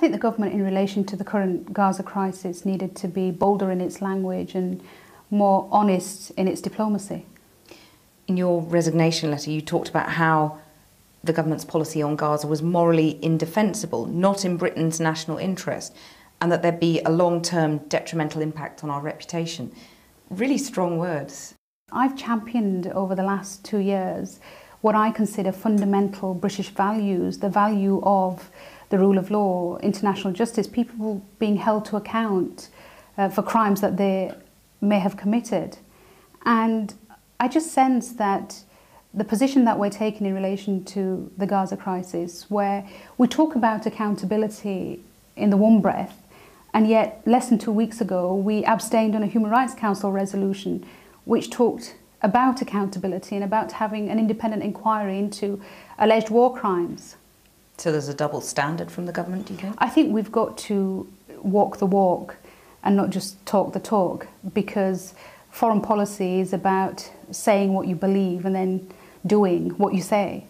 think the government, in relation to the current Gaza crisis, needed to be bolder in its language and more honest in its diplomacy. In your resignation letter, you talked about how the government's policy on Gaza was morally indefensible, not in Britain's national interest, and that there'd be a long-term detrimental impact on our reputation. Really strong words. I've championed over the last 2 years what I consider fundamental British values, the value of the rule of law, international justice, people being held to account for crimes that they may have committed. And I just sense that the position that we're taking in relation to the Gaza crisis, where we talk about accountability in the one breath, and yet less than 2 weeks ago we abstained on a Human Rights Council resolution which talked about accountability and about having an independent inquiry into alleged war crimes. So there's a double standard from the government, do you think? I think we've got to walk the walk and not just talk the talk, because foreign policy is about saying what you believe and then doing what you say.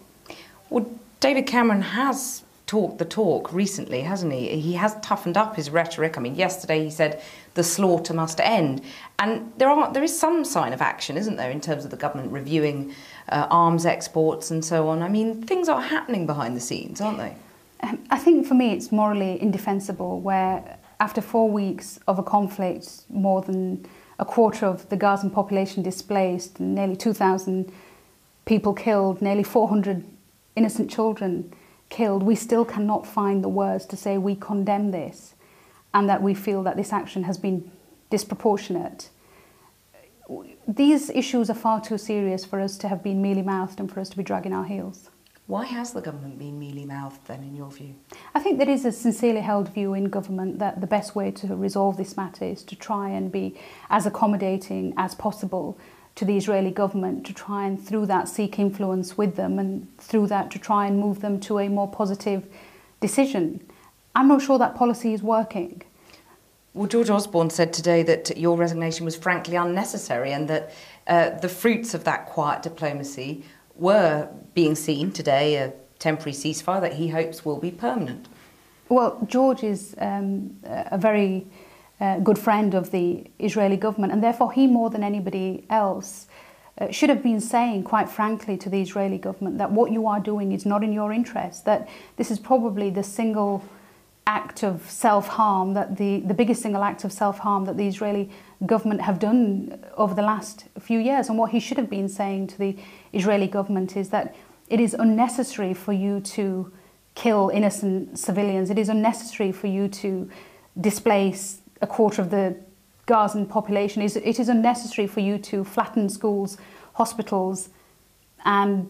Well, David Cameron has talked the talk recently, hasn't he? He has toughened up his rhetoric. I mean, yesterday he said the slaughter must end. And there is some sign of action, isn't there, in terms of the government reviewing arms exports and so on. I mean, things are happening behind the scenes, aren't they? I think for me it's morally indefensible, where after 4 weeks of a conflict, more than a quarter of the Gazan population displaced, nearly 2,000 people killed, nearly 400 innocent children killed, we still cannot find the words to say we condemn this and that we feel that this action has been disproportionate. These issues are far too serious for us to have been mealy-mouthed and for us to be dragging our heels. Why has the government been mealy-mouthed then, in your view? I think there is a sincerely held view in government that the best way to resolve this matter is to try and be as accommodating as possible to the Israeli government, to try and through that seek influence with them and through that to try and move them to a more positive decision. I'm not sure that policy is working. Well, George Osborne said today that your resignation was frankly unnecessary and that the fruits of that quiet diplomacy were being seen today, a temporary ceasefire that he hopes will be permanent. Well, George is a very good friend of the Israeli government, and therefore he, more than anybody else, should have been saying quite frankly to the Israeli government that what you are doing is not in your interest, that this is probably the single act of self-harm, that the biggest single act of self-harm that the Israeli government have done over the last few years. And what he should have been saying to the Israeli government is that it is unnecessary for you to kill innocent civilians. It is unnecessary for you to displace a quarter of the Gazan population. It is unnecessary for you to flatten schools, hospitals and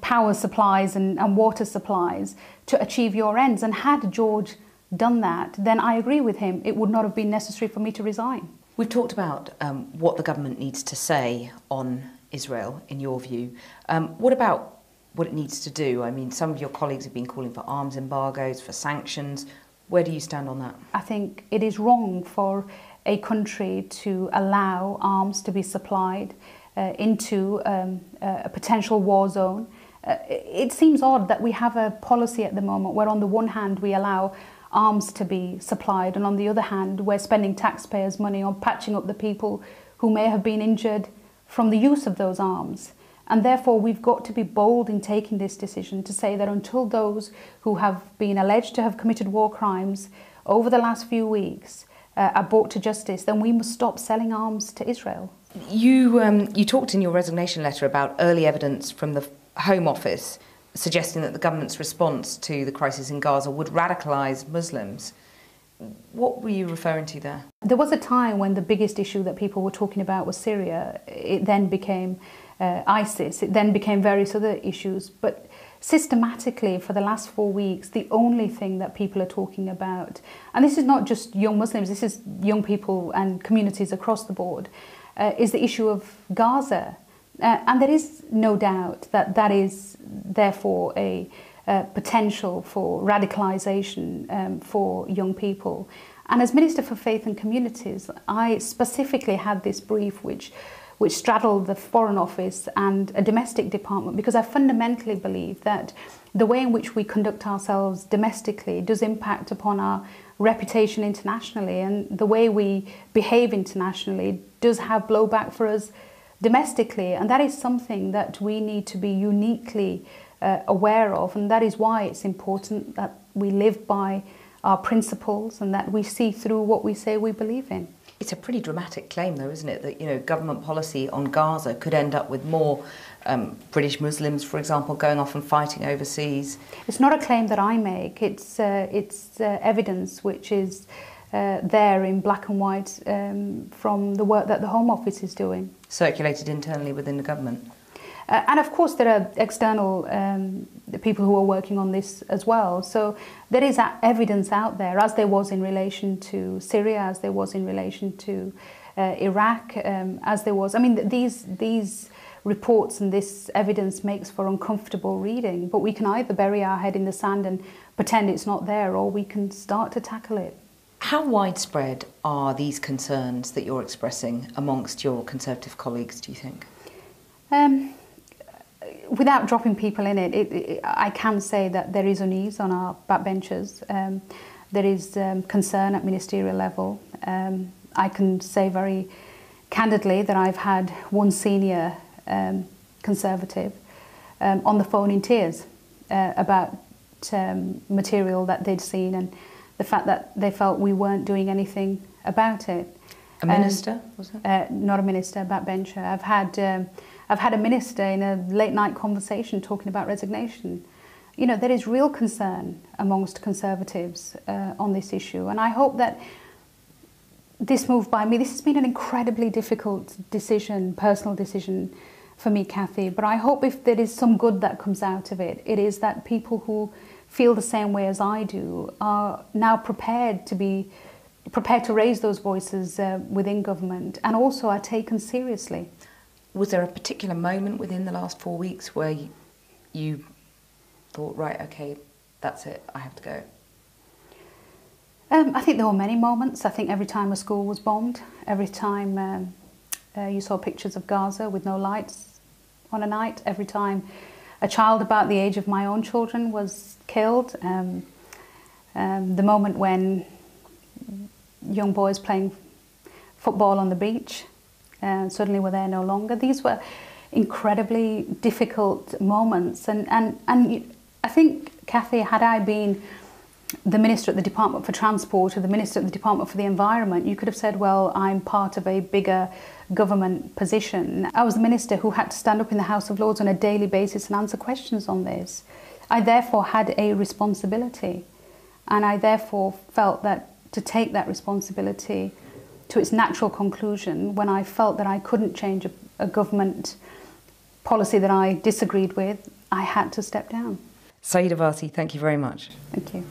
power supplies and water supplies to achieve your ends. And had George done that, then I agree with him, it would not have been necessary for me to resign. We've talked about what the government needs to say on Israel, in your view. What about what it needs to do? I mean, some of your colleagues have been calling for arms embargoes, for sanctions. Where do you stand on that? I think it is wrong for a country to allow arms to be supplied into a potential war zone. It seems odd that we have a policy at the moment where on the one hand we allow arms to be supplied and on the other hand we're spending taxpayers' money on patching up the people who may have been injured from the use of those arms. And therefore we've got to be bold in taking this decision to say that until those who have been alleged to have committed war crimes over the last few weeks are brought to justice, then we must stop selling arms to Israel. You talked in your resignation letter about early evidence from the Home Office suggesting that the government's response to the crisis in Gaza would radicalise Muslims. What were you referring to there? There was a time when the biggest issue that people were talking about was Syria. It then became ISIS. It then became various other issues. But systematically, for the last 4 weeks, the only thing that people are talking about, and this is not just young Muslims, this is young people and communities across the board, is the issue of Gaza. And there is no doubt that that is therefore a potential for radicalisation for young people. And as Minister for Faith and Communities, I specifically had this brief which which straddle the Foreign Office and a domestic department, because I fundamentally believe that the way in which we conduct ourselves domestically does impact upon our reputation internationally, and the way we behave internationally does have blowback for us domestically, and that is something that we need to be uniquely aware of, and that is why it's important that we live by our principles and that we see through what we say we believe in. It's a pretty dramatic claim, though, isn't it, that, you know, government policy on Gaza could end up with more British Muslims, for example, going off and fighting overseas. It's not a claim that I make. It's evidence which is there in black and white from the work that the Home Office is doing. Circulated internally within the government. And of course there are external people who are working on this as well. So there is evidence out there, as there was in relation to Syria, as there was in relation to Iraq, as there was. I mean, these reports and this evidence makes for uncomfortable reading, but we can either bury our head in the sand and pretend it's not there, or we can start to tackle it. How widespread are these concerns that you're expressing amongst your Conservative colleagues, do you think? Without dropping people in it, I can say that there is unease on our backbenchers. There is concern at ministerial level. I can say very candidly that I've had one senior Conservative on the phone in tears about material that they'd seen and the fact that they felt we weren't doing anything about it. A minister, was it? Not a minister, a backbencher. I've had a minister in a late night conversation talking about resignation. You know, there is real concern amongst Conservatives on this issue, and I hope that this move by me, this has been an incredibly difficult decision, personal decision for me, Kathy, but I hope if there is some good that comes out of it, it is that people who feel the same way as I do are now prepared to raise those voices within government, and also are taken seriously. Was there a particular moment within the last 4 weeks where you thought, right, okay, that's it, I have to go? I think there were many moments. I think every time a school was bombed, every time you saw pictures of Gaza with no lights on a night, every time a child about the age of my own children was killed, the moment when young boys playing football on the beach suddenly were there no longer. These were incredibly difficult moments, and I think, Kathy, had I been the Minister at the Department for Transport or the Minister at the Department for the Environment, you could have said, well, I'm part of a bigger government position. I was the Minister who had to stand up in the House of Lords on a daily basis and answer questions on this. I therefore had a responsibility, and I therefore felt that to take that responsibility to its natural conclusion, when I felt that I couldn't change a government policy that I disagreed with, I had to step down. Sayeeda Warsi, thank you very much. Thank you.